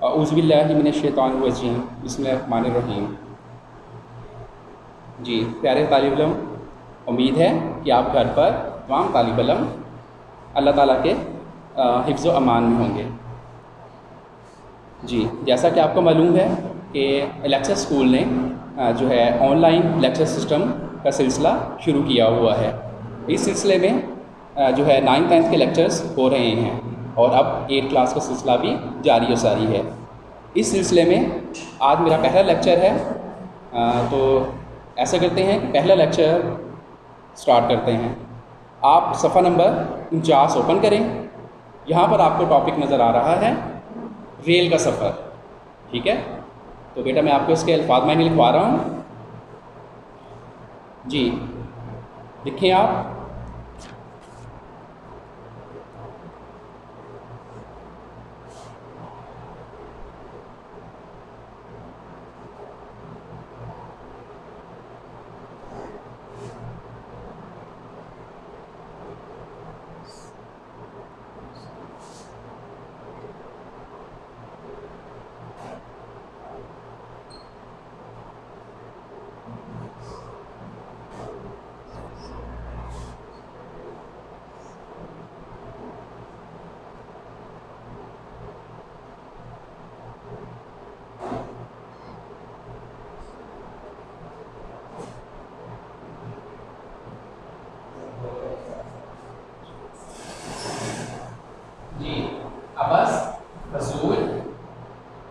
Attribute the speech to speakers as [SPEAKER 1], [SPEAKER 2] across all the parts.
[SPEAKER 1] औज़ुबिल्लाहि मिनश्शैतानिर्रजीम बिस्मिल्लाहिर्रहमानिर्रहीम। जी प्यारे तालिब इल्म, उम्मीद है कि आप घर पर तमाम तालिब इल्म अल्लाह ताला के हिफ्ज़ व अमान में होंगे। जी जैसा कि आपको मालूम है कि एलेक्सा स्कूल ने जो है ऑनलाइन लेक्चर सिस्टम का सिलसिला शुरू किया हुआ है। इस सिलसिले में जो है 9th-10th के लेक्चर्स हो रहे हैं और अब 8th क्लास का सिलसिला भी जारी व सारी है। इस सिलसिले में आज मेरा पहला लेक्चर है, तो ऐसा करते हैं कि पहला लेक्चर स्टार्ट करते हैं। आप सफ़ा नंबर 49 ओपन करें। यहाँ पर आपको टॉपिक नज़र आ रहा है रेल का सफ़र, ठीक है। तो बेटा मैं आपको इसके अल्फाज मायने लिखवा रहा हूँ। जी लिखें आप।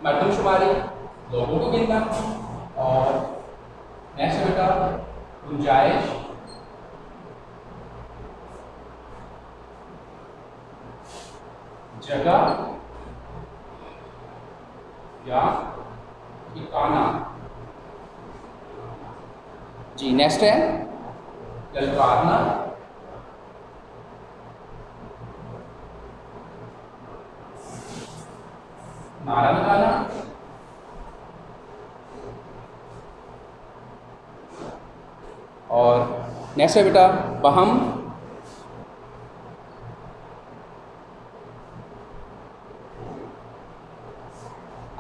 [SPEAKER 1] मरदमशुमारी, लोगों को गिनना, और नेक्स्ट बेटा गुंजाइश, जगह या ठिकाना। जी नेक्स्ट है ललकारना, नारा लगाना, और नेक्स्ट है बेटा बहम,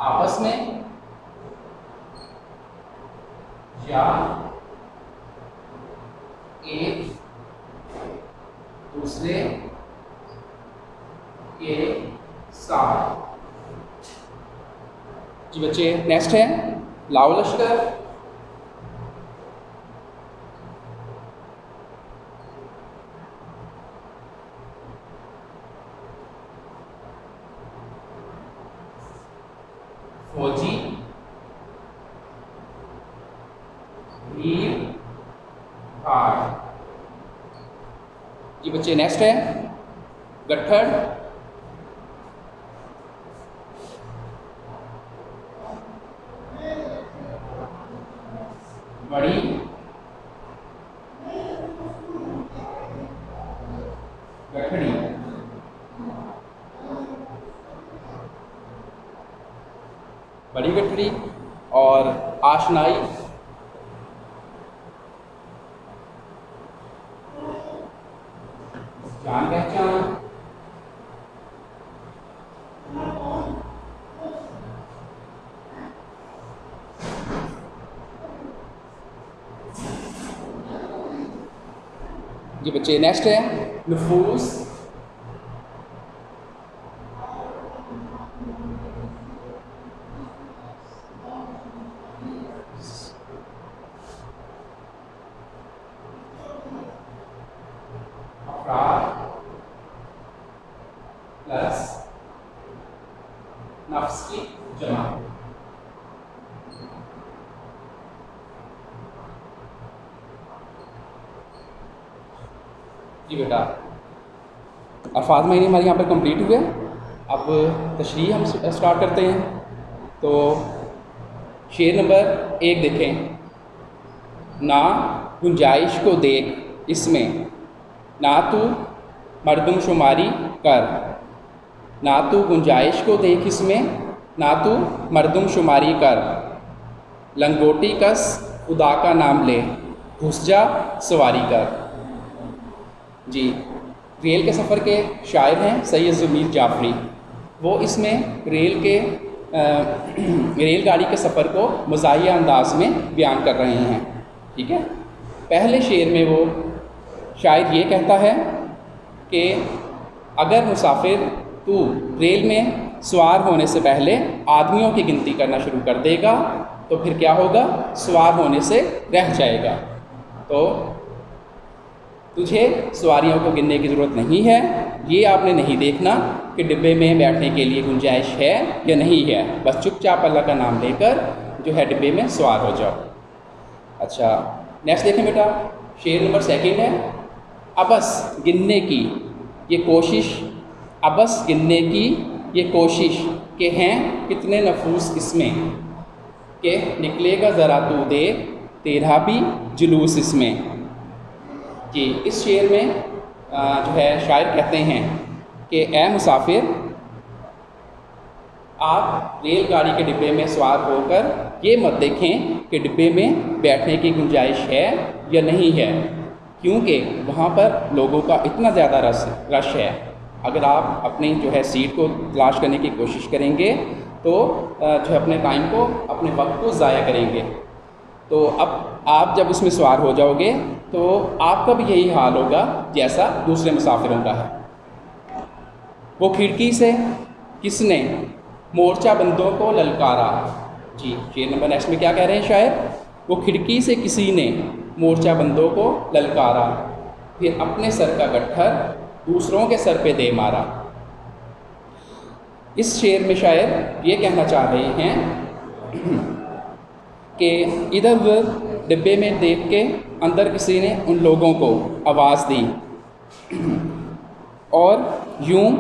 [SPEAKER 1] आपस में या एक दूसरे के साथ। जी बच्चे नेक्स्ट है लाओ लश्कर, फौजी, वीर, भाग। जी बच्चे नेक्स्ट है गट्ठर, बड़ी, गठड़ी। बड़ी गठड़ी और आशनाई, जान पहचान, जी बच्चे नेक्स्ट है नफूस, अफराद प्लस नफ्स की जमा। जी बेटा अल्फाज मायने हमारे यहाँ पर कंप्लीट हुए। अब तशरीह हम स्टार्ट करते हैं। तो शेर नंबर 1 देखें। ना गुंजाइश को देख इसमें, ना तू मरदमशुमारी कर। ना तू गुंजाइश को देख इसमें, ना तू मरदमशुमारी कर। लंगोटी कस खुदा का नाम ले, घुस जा सवारी कर। जी रेल के सफ़र के शायर हैं सैयद ज़मीर जाफ़री। वो इसमें रेल के रेलगाड़ी के सफ़र को मज़ाहिया अंदाज में बयान कर रहे हैं। ठीक है, पहले शेर में वो शायद ये कहता है कि अगर मुसाफिर तू रेल में सवार होने से पहले आदमियों की गिनती करना शुरू कर देगा तो फिर क्या होगा, सवार होने से रह जाएगा। तो तुझे सवारियों को गिनने की ज़रूरत नहीं है, ये आपने नहीं देखना कि डिब्बे में बैठने के लिए गुंजाइश है या नहीं है, बस चुपचाप अल्लाह का नाम लेकर जो है डिब्बे में सवार हो जाओ। अच्छा, नेक्स्ट देखें बेटा, शेर नंबर 2 है, अबस गिनने की ये कोशिश, अबस गिनने की ये कोशिश के हैं कितने नफूस इसमें, के निकलेगा ज़रा तू दे तेरा भी जुलूस इसमें। जी, इस शेर में जो है शायर कहते हैं कि ए मुसाफिर, आप रेलगाड़ी के डिब्बे में सवार होकर ये मत देखें कि डिब्बे में बैठने की गुंजाइश है या नहीं है, क्योंकि वहाँ पर लोगों का इतना ज़्यादा रश है। अगर आप अपनी जो है सीट को तलाश करने की कोशिश करेंगे तो जो है अपने टाइम को, अपने वक्त को ज़ाया करेंगे। तो अब आप जब उसमें सवार हो जाओगे तो आपका भी यही हाल होगा जैसा दूसरे मुसाफिरों का है। वो खिड़की से किसने मोर्चा बंदों को ललकारा। जी, शेर नंबर नेक्स्ट में क्या कह रहे हैं शायर, वो खिड़की से किसी ने मोर्चा बंदों को ललकारा, फिर अपने सर का गट्ठर दूसरों के सर पे दे मारा। इस शेर में शायर ये कहना चाह रहे हैं कि इधर उधर डिब्बे में देख के अंदर किसी ने उन लोगों को आवाज़ दी और यूं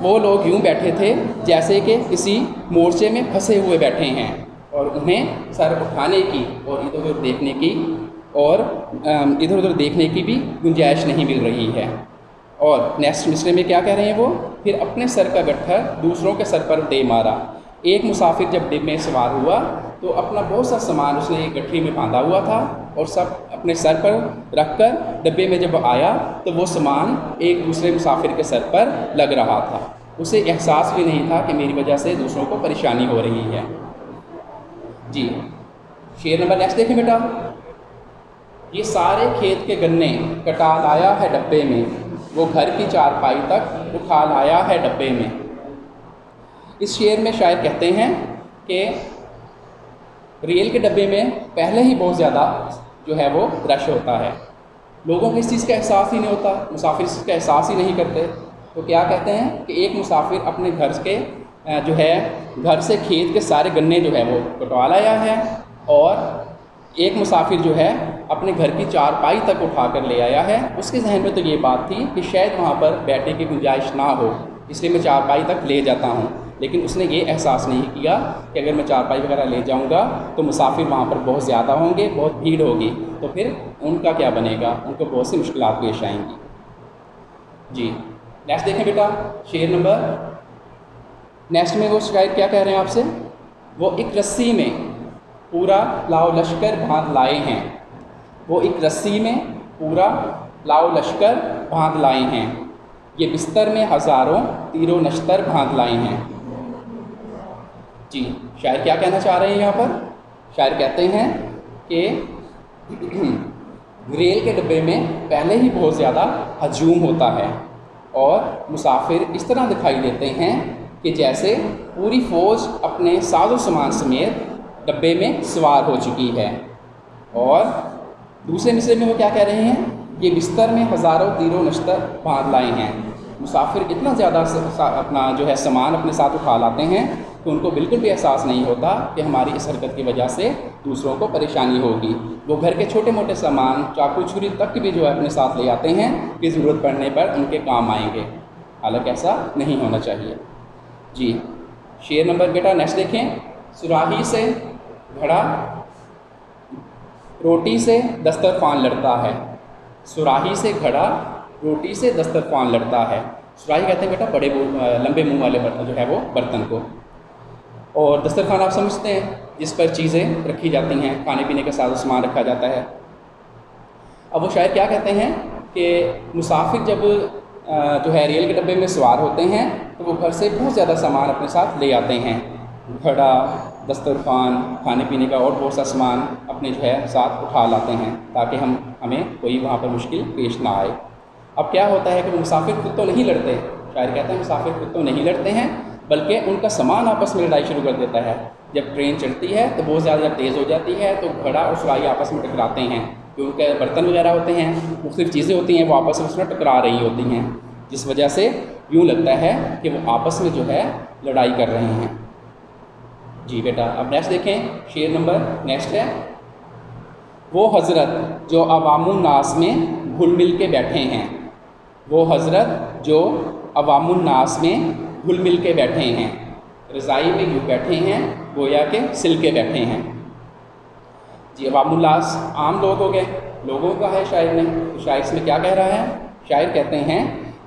[SPEAKER 1] वो लोग यूं बैठे थे जैसे कि किसी मोर्चे में फंसे हुए बैठे हैं और उन्हें सर उठाने की और इधर उधर देखने की और इधर उधर देखने की भी गुंजाइश नहीं मिल रही है। और नेक्स्ट मिसरे में क्या कह रहे हैं वो, फिर अपने सर का गट्ठर दूसरों के सर पर दे मारा। एक मुसाफिर जब डिब्बे में सवार हुआ तो अपना बहुत सा सामान उसने एक गठरी में बांधा हुआ था और सब अपने सर पर रखकर डिब्बे में जब आया तो वो सामान एक दूसरे मुसाफिर के सर पर लग रहा था। उसे एहसास भी नहीं था कि मेरी वजह से दूसरों को परेशानी हो रही है। जी, शेर नंबर नेक्स्ट देखें बेटा, ये सारे खेत के गन्ने कटा लाया है डब्बे में, वो घर की चारपाई तक उठा लाया है डब्बे में। इस शेर में शायर कहते हैं कि रेल के डब्बे में पहले ही बहुत ज़्यादा जो है वो रश होता है, लोगों को इस चीज़ का एहसास ही नहीं होता, मुसाफिर इस चीज़ का एहसास ही नहीं करते। तो क्या कहते हैं कि एक मुसाफिर अपने घर के जो है घर से खेत के सारे गन्ने जो है वो कटवा लाया है और एक मुसाफिर जो है अपने घर की चारपाई तक उठा कर ले आया है। उसके जहन में तो ये बात थी कि शायद वहाँ पर बैठने की गुंजाइश ना हो, इसलिए मैं चारपाई तक ले जाता हूँ, लेकिन उसने ये एहसास नहीं किया कि अगर मैं चारपाई वगैरह ले जाऊंगा तो मुसाफिर वहाँ पर बहुत ज़्यादा होंगे, बहुत भीड़ होगी, तो फिर उनका क्या बनेगा, उनको बहुत सी मुश्किलात पेश आएंगी। जी, नेक्स्ट देखें बेटा, शेर नंबर नेक्स्ट में वो शायद क्या कह रहे हैं आपसे, वो एक रस्सी में पूरा लाओ लश्कर बांध लाए हैं, वो एक रस्सी में पूरा लाओ लश्कर बांध लाए हैं, ये बिस्तर में हज़ारों तीरों नश्तर बांध लाए हैं। जी, शायर क्या कहना चाह रहे हैं यहाँ पर, शायर कहते हैं कि रेल के डब्बे में पहले ही बहुत ज़्यादा हजूम होता है और मुसाफिर इस तरह दिखाई देते हैं कि जैसे पूरी फ़ौज अपने साजो सामान समेत डब्बे में सवार हो चुकी है। और दूसरे मिसरे में वो क्या कह रहे हैं, ये बिस्तर में हज़ारों तीरों नश्तर बांध लाए हैं। मुसाफिर इतना ज़्यादा अपना जो है सामान अपने साथ उठा लाते हैं कि उनको बिल्कुल भी एहसास नहीं होता कि हमारी इस हरकत की वजह से दूसरों को परेशानी होगी। वो घर के छोटे मोटे सामान चाकू छुरी तक भी जो है अपने साथ ले आते हैं कि ज़रूरत पड़ने पर उनके काम आएंगे, हालांकि ऐसा नहीं होना चाहिए। जी, शेर नंबर बेटा नेक्स्ट देखें, सुराही से घड़ा रोटी से दस्तरखान लड़ता है, सुराही से घड़ा रोटी से दस्तरखान लड़ता है। सुराही कहते हैं बेटा बड़े लंबे मुंह वाले बर्तन जो है वो बर्तन को, और दस्तरखान आप समझते हैं जिस पर चीज़ें रखी जाती हैं, खाने पीने का सारा सामान रखा जाता है। अब वो शायद क्या कहते हैं कि मुसाफिर जब जो है रेल के डब्बे में सवार होते हैं तो वो घर से बहुत ज़्यादा सामान अपने साथ ले आते हैं, घड़ा, दस्तरखान, खाने पीने का और बहुत सा सामान अपने जो है साथ उठा लाते हैं ताकि हमें कोई वहाँ पर मुश्किल पेश ना आए। अब क्या होता है कि मुसाफिर खुद तो नहीं लड़ते, शायर कहते हैं मुसाफिर खुद तो नहीं लड़ते हैं, बल्कि उनका सामान आपस में लड़ाई शुरू कर देता है। जब ट्रेन चलती है तो बहुत ज़्यादा जब तेज़ हो जाती है तो घड़ा और सुराही आपस में टकराते हैं, जो उनके बर्तन वगैरह होते हैं, मुख्तलिफ़ चीज़ें होती हैं, वो आपस में उसमें टकरा रही होती हैं, जिस वजह से यूँ लगता है कि वो आपस में जो है लड़ाई कर रहे हैं। जी बेटा, अब नेक्स्ट देखें, शेर नंबर नेक्स्ट है, वो हज़रत जो अवामुन नास में घुल मिल के बैठे हैं। वो हज़रत जो अवामुन नास में घुल मिल के बैठे हैं, रज़ाई में यूँ बैठे हैं गोया के सिल के बैठे हैं। जी, अवामुन नास आम लोग हो गए, लोगों का है शायर ने। तो शायर इसमें क्या कह रहा है? शायर कहते हैं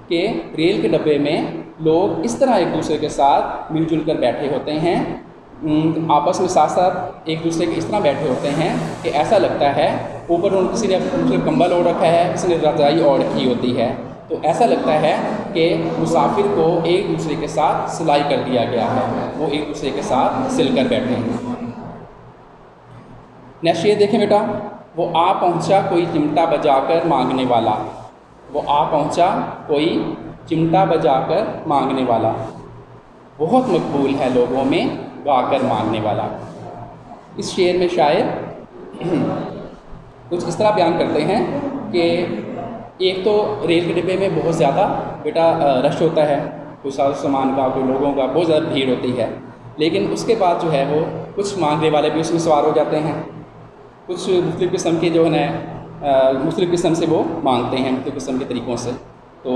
[SPEAKER 1] कि रेल के डब्बे में लोग इस तरह एक दूसरे के साथ मिलजुल कर बैठे होते हैं, आपस में साथ साथ एक दूसरे के इस तरह बैठे होते हैं कि ऐसा लगता है ऊपर किसी ने दूसरे कंबल ओढ़ रखा है, किसी ने रज़ाई ओढ़ रखी होती है, तो ऐसा लगता है कि मुसाफिर को एक दूसरे के साथ सिलाई कर दिया गया है, वो एक दूसरे के साथ सिल कर बैठे हैं। नेक्स्ट ये देखें बेटा, वो आ पहुँचा कोई चिमटा बजाकर मांगने वाला। वो आ पहुँचा कोई चिमटा बजाकर मांगने वाला, बहुत मकबूल है लोगों में गाकर मांगने वाला। इस शेर में शायर कुछ इस तरह बयान करते हैं कि एक तो रेल के डिब्बे में बहुत ज़्यादा बेटा रश होता है, कुछ सामान का, कोई लोगों का बहुत ज़्यादा भीड़ होती है, लेकिन उसके बाद जो है वो कुछ मांगने वाले भी उसमें सवार हो जाते हैं, कुछ मुख्तलिफ़ किस्म के जो है मुख्तलिफ़ किस्म से वो मांगते हैं, मुख्तलिफ़ किस्म के तरीक़ों से। तो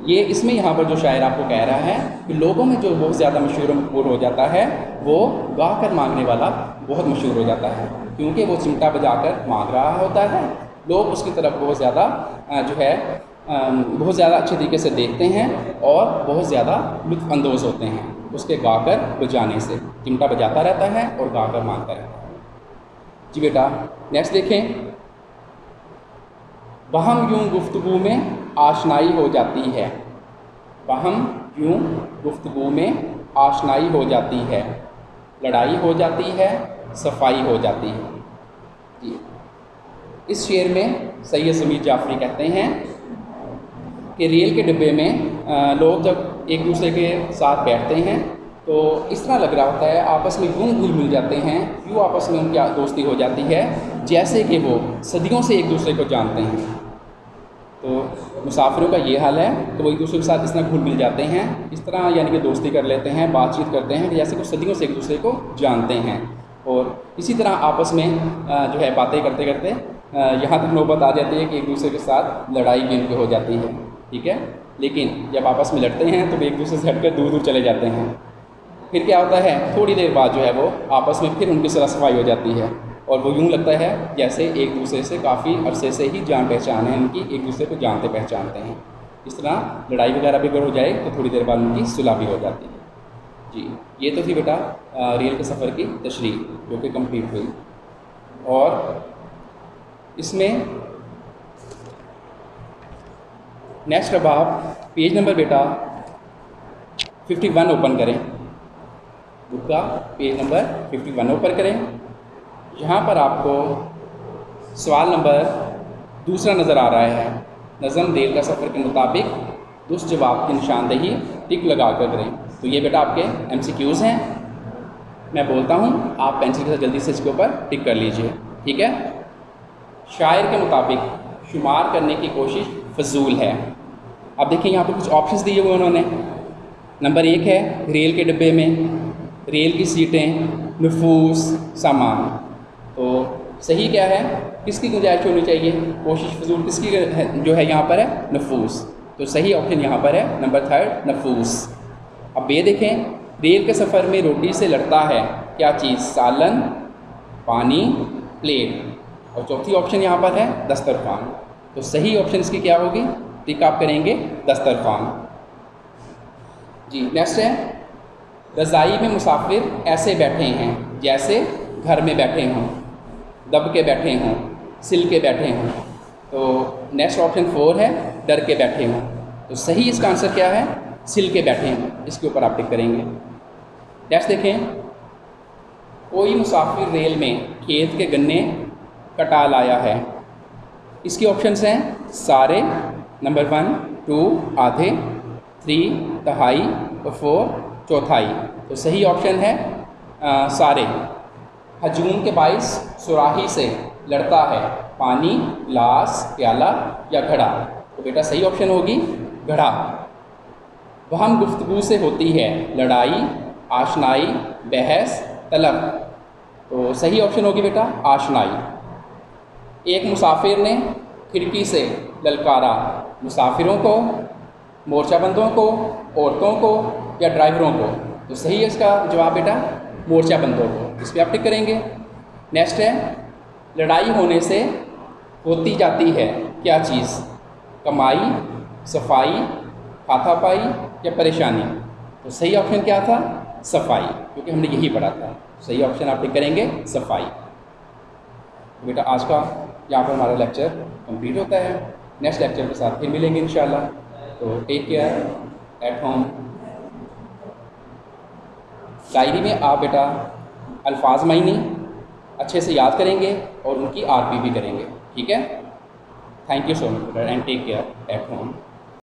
[SPEAKER 1] ये इसमें यहाँ पर जो शायर आपको कह रहा है कि लोगों में जो बहुत ज़्यादा मशहूर मकबूल हो जाता है वो गा कर मांगने वाला बहुत मशहूर हो जाता है, क्योंकि वो चिमटा बजाकर मांग रहा होता है, लोग उसकी तरफ बहुत ज़्यादा जो है बहुत ज़्यादा अच्छे तरीके से देखते हैं और बहुत ज़्यादा लुत्फ़अंदोज़ होते हैं उसके गाकर बजाने से। चिमटा बजाता रहता है और गाकर मांगता रहता है। जी बेटा, नेक्स्ट देखें, वहम यूँ गुफ्तगू में आशनाई हो जाती है। वहम यूँ गुफ्तगू में आशनाई हो जाती है, लड़ाई हो जाती है, सफाई हो जाती है। जी, इस शेर में सैयद समीर जाफरी कहते हैं कि रेल के डिब्बे में लोग जब एक दूसरे के साथ बैठते हैं तो इस तरह लग रहा होता है आपस में यूँ घुल मिल जाते हैं, यूँ आपस में उनकी दोस्ती हो जाती है जैसे कि वो सदियों से एक दूसरे को जानते हैं। तो मुसाफिरों का ये हाल है, तो वो एक दूसरे के साथ इस तरह घुल मिल जाते हैं, इस तरह यानी कि दोस्ती कर लेते हैं, बातचीत करते हैं कि जैसे वो सदियों से एक दूसरे को जानते हैं। और इसी तरह आपस में जो है बातें करते करते यहाँ तक नौबत आ जाती है कि एक दूसरे के साथ लड़ाई भी उनकी हो जाती है, ठीक है। लेकिन जब आपस में लड़ते हैं तो वे एक दूसरे से हटकर दूर दूर चले जाते हैं। फिर क्या होता है, थोड़ी देर बाद जो है वो आपस में फिर उनकी सलाह सफाई हो जाती है और वो यूँ लगता है जैसे एक दूसरे से काफ़ी अरसे से ही जान पहचान है उनकी, एक दूसरे को जानते पहचानते हैं। इस तरह लड़ाई वगैरह भी अगर हो जाए तो थोड़ी देर बाद उनकी सुलह भी हो जाती है। जी, ये तो थी बेटा रेल के सफ़र की तशरीह जो कि कंप्लीट हुई। और इसमें नेक्स्ट अब आप पेज नंबर बेटा 51 ओपन करें, बुक का पेज नंबर 51 ओपन करें। यहाँ पर आपको सवाल नंबर 2 नज़र आ रहा है, नज़म रेल का सफ़र के मुताबिक दुरुस्त जवाब की निशानदेही टिक लगा कर करें। तो ये बेटा आपके MCQs हैं, मैं बोलता हूँ आप पेंसिल के साथ जल्दी से इसके ऊपर टिक कर लीजिए, ठीक है। शायर के मुताबिक शुमार करने की कोशिश फजूल है। अब देखिए यहाँ पर कुछ ऑप्शंस दिए हुए उन्होंने। नंबर 1 है रेल के डिब्बे में, रेल की सीटें, नफूस, सामान। तो सही क्या है, किसकी गुंजाइश होनी चाहिए, कोशिश फजूल किसकी जो है यहाँ पर है, नफूस। तो सही ऑप्शन यहाँ पर है नंबर 3 नफूस। अब ये देखें, रेल के सफ़र में रोटी से लड़ता है क्या चीज़, सालन, पानी, प्लेट। और चौथी ऑप्शन यहाँ पर है दस्तरखान। तो सही ऑप्शन इसकी क्या होगी, टिक आप करेंगे दस्तरखान। जी, नेक्स्ट है रज़ाई में मुसाफिर ऐसे बैठे हैं जैसे घर में बैठे हों, दब के बैठे हों, सिल के बैठे हों। तो नेक्स्ट ऑप्शन 4 है डर के बैठे हों। तो सही इसका आंसर क्या है, सिल के बैठे हों, इसके ऊपर आप टिक करेंगे। नेक्स्ट देखें, कोई मुसाफिर रेल में खेत के गन्ने कटा लाया है। इसके ऑप्शंस हैं सारे, नंबर 1, 2 आधे, 3 तिहाई और 4 चौथाई। तो सही ऑप्शन है सारे। हजूम के बाइस सुराही से लड़ता है पानी, गिलास, प्याला या घड़ा। तो बेटा सही ऑप्शन होगी घड़ा। वहम गुफ्तगू से होती है लड़ाई, आशनाई, बहस, तलब। तो सही ऑप्शन होगी बेटा आशनाई। एक मुसाफिर ने खिड़की से ललकारा मुसाफिरों को, मोर्चाबंदों को, औरतों को या ड्राइवरों को। तो सही है इसका जवाब बेटा मोर्चाबंदों को। इस पर आप टिक करेंगे। नेक्स्ट है लड़ाई होने से होती जाती है क्या चीज़? कमाई, सफाई, हाथापाई या परेशानी। तो सही ऑप्शन क्या था? सफाई, क्योंकि हमने यही पढ़ा था। सही ऑप्शन आप टिक करेंगे सफाई। तो बेटा आज का यहाँ पर हमारा लेक्चर कंप्लीट होता है। नेक्स्ट लेक्चर के साथ फिर मिलेंगे इंशाल्लाह। तो take care at home. Diary में आप बेटा अल्फाज मायनी अच्छे से याद करेंगे और उनकी आरपी भी करेंगे। ठीक है? Thank you so much and take care at home.